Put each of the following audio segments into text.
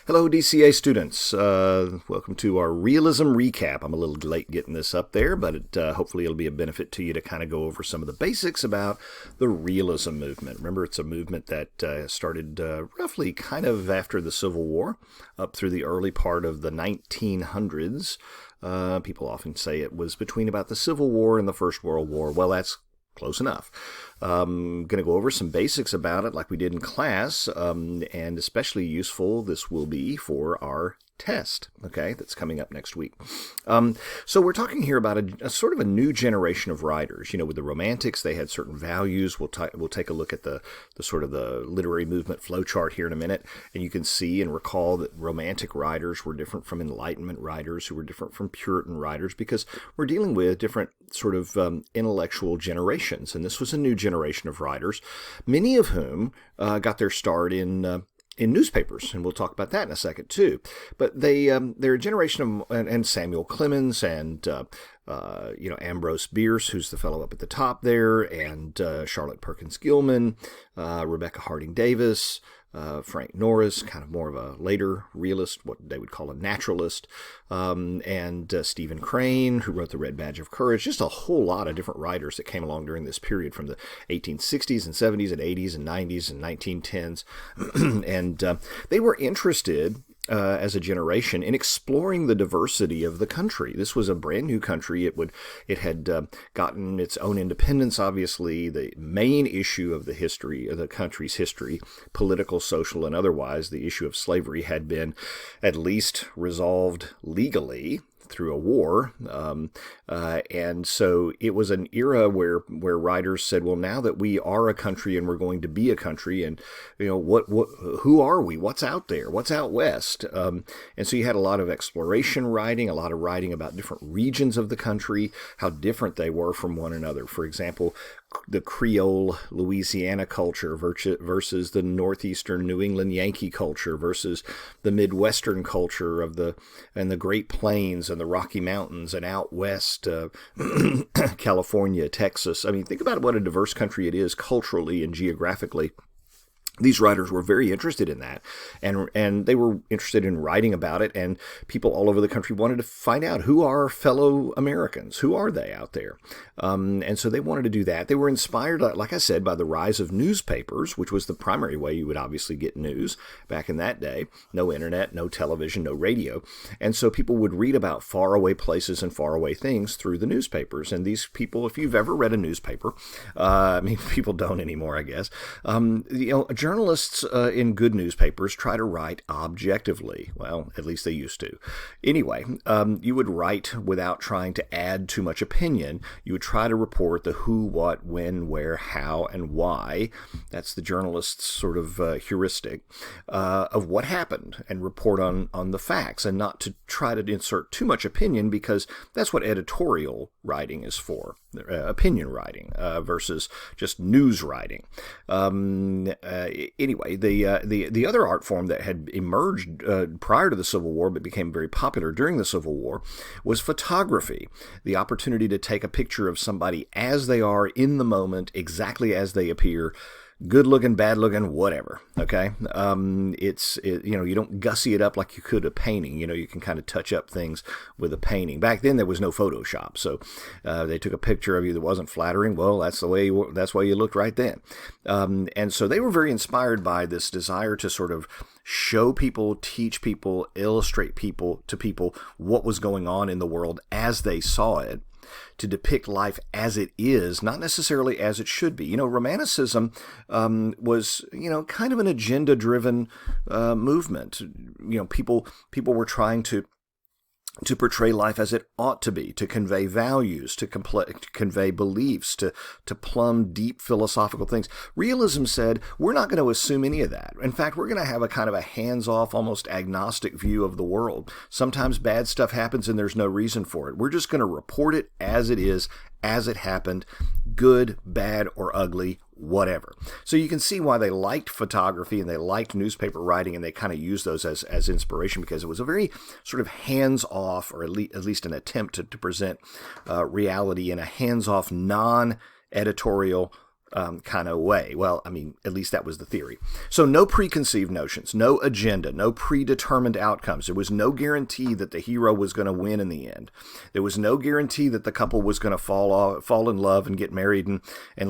Hello, DCA students. Welcome to our Realism Recap. I'm a little late getting this up there, but hopefully it'll be a benefit to you to kind of go over some of the basics about the realism movement. Remember, it's a movement that started roughly kind of after the Civil War, up through the early part of the 1900s. People often say it was between about the Civil War and the First World War. Well, that's close enough. Going to go over some basics about it like we did in class, and especially useful this will be for our test, okay, that's coming up next week. So we're talking here about a sort of a new generation of writers. You know, with the Romantics, they had certain values. We'll take a look at the sort of the literary movement flowchart here in a minute, and you can see and recall that Romantic writers were different from Enlightenment writers, who were different from Puritan writers, because we're dealing with different sort of intellectual generations, and this was a new generation of writers, many of whom got their start in newspapers, and we'll talk about that in a second too. But they're a generation of, and Samuel Clemens and Ambrose Bierce, who's the fellow up at the top there, and Charlotte Perkins Gilman, Rebecca Harding Davis, Frank Norris, kind of more of a later realist, what they would call a naturalist, and Stephen Crane, who wrote The Red Badge of Courage. Just a whole lot of different writers that came along during this period from the 1860s and 70s and 80s and 90s and 1910s. And they were interested as a generation in exploring the diversity of the country. This was a brand new country. It had gotten its own independence. Obviously, the main issue of the history of the country's history, political, social, and otherwise, the issue of slavery had been at least resolved legally through a war, and so it was an era where writers said, well, now that we are a country and we're going to be a country, and who are we? What's out there? What's out west? And so you had a lot of exploration writing, a lot of writing about different regions of the country, how different they were from one another. For example, the Creole Louisiana culture versus the Northeastern New England Yankee culture versus the Midwestern culture of the Great Plains and the Rocky Mountains and out west, California, Texas. I mean, think about what a diverse country it is culturally and geographically. These writers were very interested in that, and they were interested in writing about it, and people all over the country wanted to find out, who are fellow Americans? Who are they out there? And so they wanted to do that. They were inspired, like I said, by the rise of newspapers, which was the primary way you would obviously get news back in that day. No internet, no television, no radio. And so people would read about faraway places and faraway things through the newspapers. And these people, if you've ever read a newspaper, people don't anymore, I guess, journalists in good newspapers try to write objectively. Well, at least they used to. Anyway, you would write without trying to add too much opinion. You would try to report the who, what, when, where, how, and why. That's the journalist's sort of heuristic of what happened, and report on the facts, and not to try to insert too much opinion, because that's what editorial writing is for. Opinion writing versus just news writing. Anyway, the other art form that had emerged prior to the Civil War but became very popular during the Civil War was photography. The opportunity to take a picture of somebody as they are in the moment, exactly as they appear. Good looking, bad looking, whatever. Okay, you don't gussy it up like you could a painting. You can kind of touch up things with a painting. Back then there was no Photoshop, so they took a picture of you that wasn't flattering. Well, that's why you looked right then. And so they were very inspired by this desire to sort of show people, teach people, illustrate to people what was going on in the world as they saw it, to depict life as it is, not necessarily as it should be. Romanticism was, kind of an agenda-driven movement. People were trying to portray life as it ought to be, to convey values, to convey beliefs, to plumb deep philosophical things. Realism said, we're not going to assume any of that. In fact, we're going to have a kind of a hands-off, almost agnostic view of the world. Sometimes bad stuff happens and there's no reason for it. We're just going to report it as it is, as it happened, good, bad, or ugly, whatever. So you can see why they liked photography and they liked newspaper writing, and they kind of used those as inspiration, because it was a very sort of hands-off, or at least an attempt to present reality in a hands-off, non-editorial, kind of way. Well, I mean, at least that was the theory. So no preconceived notions, no agenda, no predetermined outcomes. There was no guarantee that the hero was going to win in the end. There was no guarantee that the couple was going to fall in love and get married and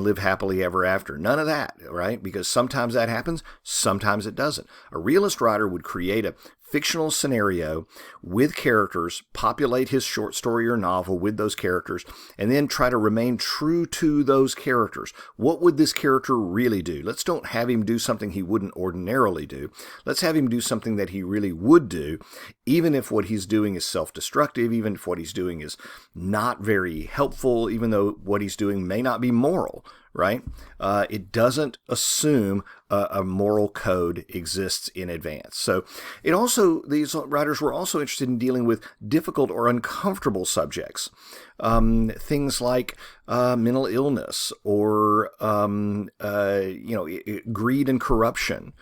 live happily ever after. None of that, right? Because sometimes that happens, sometimes it doesn't. A realist writer would create a fictional scenario with characters, populate his short story or novel with those characters, and then try to remain true to those characters. What would this character really do? Let's don't have him do something he wouldn't ordinarily do. Let's have him do something that he really would do, even if what he's doing is self-destructive, even if what he's doing is not very helpful, even though what he's doing may not be moral. Right? It doesn't assume a moral code exists in advance. So these writers were also interested in dealing with difficult or uncomfortable subjects. Things like mental illness or, greed and corruption.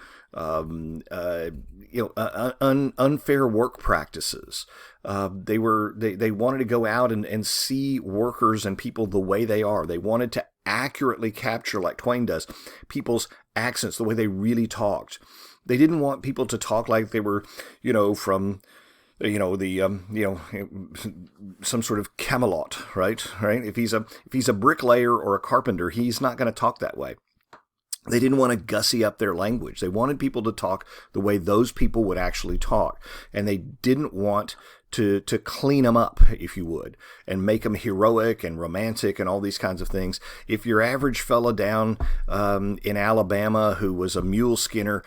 Unfair work practices. They wanted to go out and see workers and people the way they are. They wanted to accurately capture, like Twain does, people's accents, the way they really talked. They didn't want people to talk like they were, from some sort of Camelot, right? If he's a bricklayer or a carpenter, he's not going to talk that way. They didn't want to gussy up their language. They wanted people to talk the way those people would actually talk. And they didn't want to clean them up, if you would, and make them heroic and romantic and all these kinds of things. If your average fella down in Alabama who was a mule skinner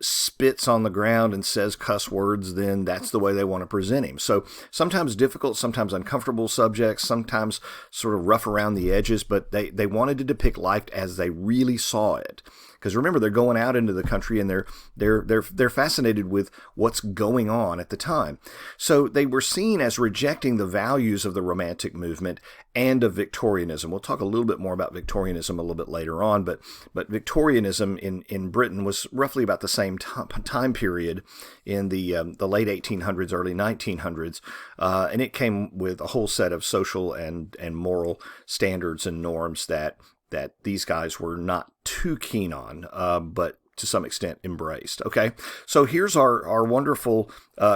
spits on the ground and says cuss words, then that's the way they want to present him. So sometimes difficult, sometimes uncomfortable subjects, sometimes sort of rough around the edges, but they wanted to depict life as they really saw it. Because remember, they're going out into the country and they're fascinated with what's going on at the time. So they were seen as rejecting the values of the Romantic movement and of Victorianism. We'll talk a little bit more about Victorianism a little bit later on, but Victorianism in Britain was roughly about the same time period in the late 1800s, early 1900s, and it came with a whole set of social and moral standards and norms that these guys were not too keen on, but to some extent embraced. Okay, so here's our wonderful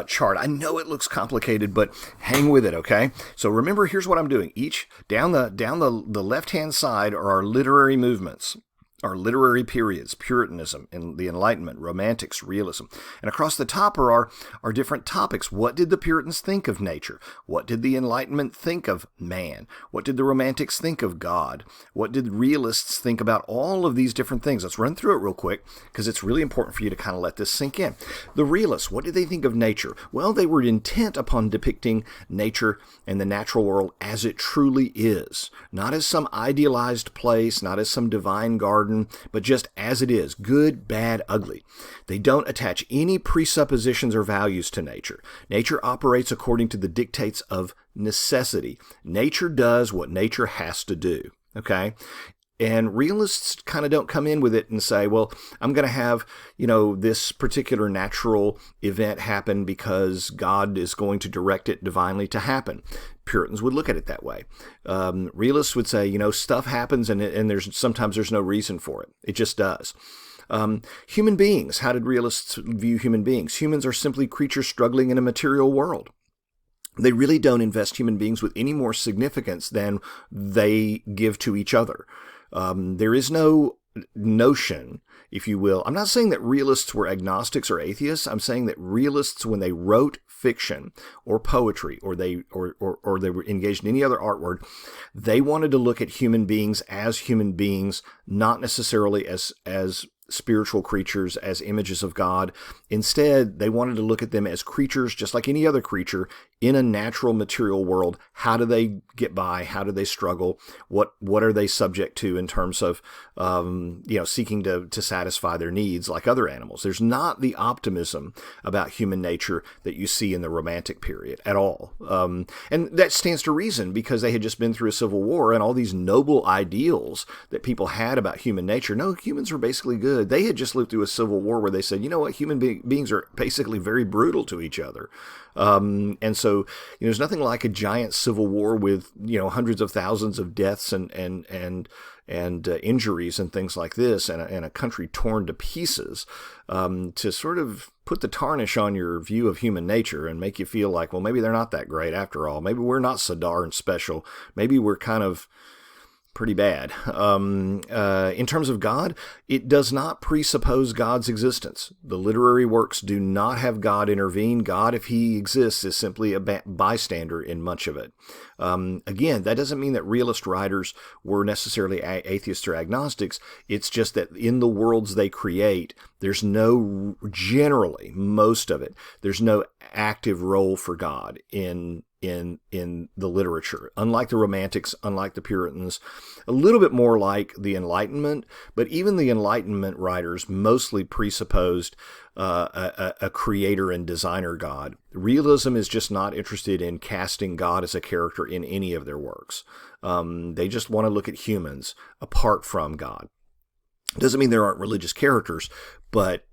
chart. I know it looks complicated, but hang with it. Okay, so remember, here's what I'm doing. Each down the left-hand side are our literary movements. Our literary periods: Puritanism, and the Enlightenment, Romantics, Realism. And across the top are our different topics. What did the Puritans think of nature? What did the Enlightenment think of man? What did the Romantics think of God? What did realists think about all of these different things? Let's run through it real quick, because it's really important for you to kind of let this sink in. The realists, what did they think of nature? Well, they were intent upon depicting nature and the natural world as it truly is. Not as some idealized place, not as some divine garden, but just as it is: good, bad, ugly. They don't attach any presuppositions or values to nature. Nature operates according to the dictates of necessity. Nature does what nature has to do. Okay? And realists kind of don't come in with it and say, well, I'm going to have, this particular natural event happen because God is going to direct it divinely to happen. Puritans would look at it that way. Realists would say, stuff happens and sometimes there's no reason for it. It just does. Human beings. How did realists view human beings? Humans are simply creatures struggling in a material world. They really don't invest human beings with any more significance than they give to each other. There is no notion, if you will. I'm not saying that realists were agnostics or atheists. I'm saying that realists, when they wrote fiction or poetry, or they were engaged in any other artwork, they wanted to look at human beings, not necessarily as spiritual creatures, as images of God. Instead, they wanted to look at them as creatures, just like any other creature, in a natural material world. How do they get by? How do they struggle? What are they subject to in terms of seeking to satisfy their needs like other animals? There's not the optimism about human nature that you see in the Romantic period at all. And that stands to reason, because they had just been through a civil war, and all these noble ideals that people had about human nature. No, humans are basically good. They had just lived through a civil war where they said, human beings are basically very brutal to each other. And so, there's nothing like a giant civil war with, hundreds of thousands of deaths and and injuries and things like this, and a country torn to pieces, to sort of put the tarnish on your view of human nature and make you feel like, well, maybe they're not that great after all. Maybe we're not so darn special. Maybe we're kind of pretty bad. In terms of God, it does not presuppose God's existence. The literary works do not have God intervene. God, if he exists, is simply a bystander in much of it. Again, that doesn't mean that realist writers were necessarily atheists or agnostics. It's just that in the worlds they create, there's no, generally, most of it, there's no active role for God in the literature. Unlike the Romantics, unlike the Puritans, a little bit more like the Enlightenment, but even the Enlightenment writers mostly presupposed a creator and designer God. Realism is just not interested in casting God as a character in any of their works. They just want to look at humans apart from God. Doesn't mean there aren't religious characters, but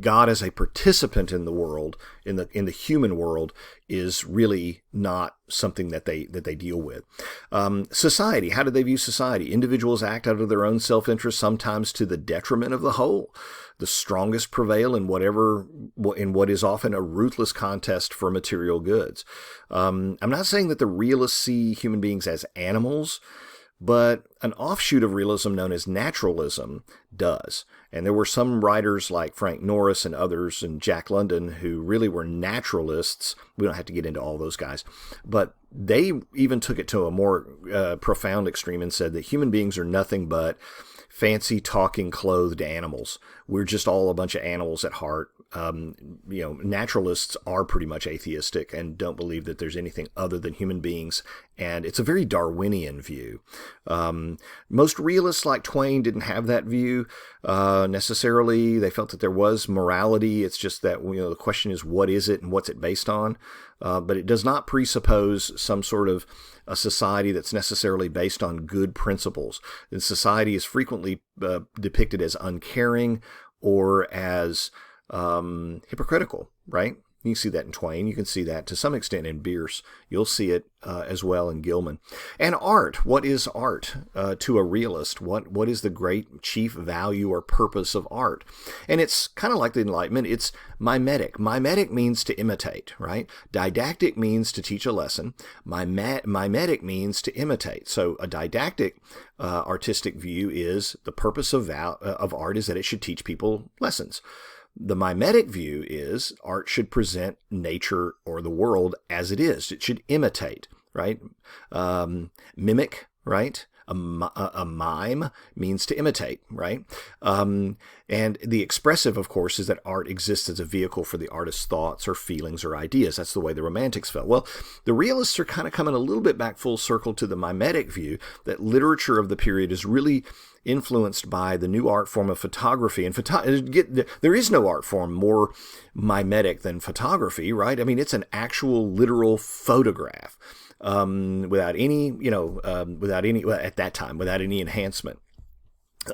God as a participant in the world, in the human world, is really not something that they deal with. Society, how do they view society? Individuals act out of their own self-interest, sometimes to the detriment of the whole. The strongest prevail in what is often a ruthless contest for material goods. I'm not saying that the realists see human beings as animals, but an offshoot of realism known as naturalism does. And there were some writers like Frank Norris and others and Jack London who really were naturalists. We don't have to get into all those guys. But they even took it to a more profound extreme and said that human beings are nothing but fancy talking clothed animals. We're just all a bunch of animals at heart. Naturalists are pretty much atheistic and don't believe that there's anything other than human beings. And it's a very Darwinian view. Most realists like Twain didn't have that view necessarily. They felt that there was morality. It's just that, the question is, what is it and what's it based on? But it does not presuppose some sort of a society that's necessarily based on good principles. And society is frequently depicted as uncaring or as hypocritical, right? You can see that in Twain. You can see that to some extent in Bierce. You'll see it as well in Gilman. And art. What is art to a realist? What is the great chief value or purpose of art? And it's kind of like the Enlightenment. It's mimetic. Mimetic means to imitate, right? Didactic means to teach a lesson. Mimetic means to imitate. So a didactic artistic view is the purpose of art is that it should teach people lessons. The mimetic view is art should present nature or the world as it is. It should imitate, right? Mimic, right? A mime means to imitate, right? And the expressive, of course, is that art exists as a vehicle for the artist's thoughts or feelings or ideas. That's the way the Romantics felt. Well, the realists are kind of coming a little bit back full circle to the mimetic view that literature of the period is really influenced by the new art form of photography. And there is no art form more mimetic than photography, right? I mean, it's an actual literal photograph. Without any enhancement.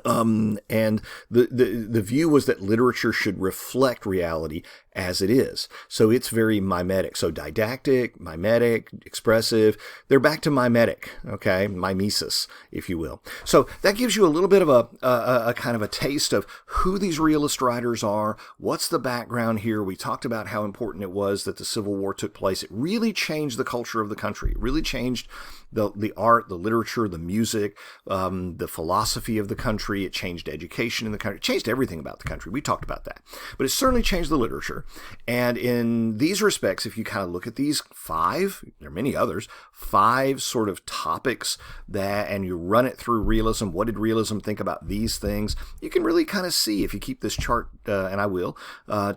And the view was that literature should reflect reality as it is. So it's very mimetic. So didactic, mimetic, expressive. They're back to mimetic, okay? Mimesis, if you will. So that gives you a little bit of a kind of a taste of who these realist writers are. What's the background here? We talked about how important it was that the Civil War took place. It really changed the culture of the country. It really changed the art, the literature, the music, the philosophy of the country. It changed education in the country. It changed everything about the country. We talked about that. But it certainly changed the literature. And in these respects, if you kind of look at these five, there are many others, five sort of topics and you run it through realism, what did realism think about these things? You can really kind of see, if you keep this chart, and I will,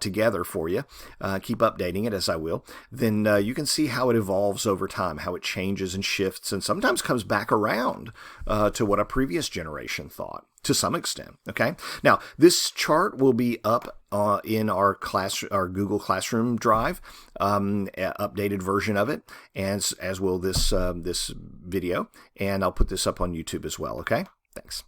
together for you, keep updating it as I will, then you can see how it evolves over time, how it changes and shifts and sometimes comes back around to what a previous generation thought. To some extent, okay? Now, this chart will be up in our Google Classroom Drive, updated version of it, as will this video, and I'll put this up on YouTube as well, okay? Thanks.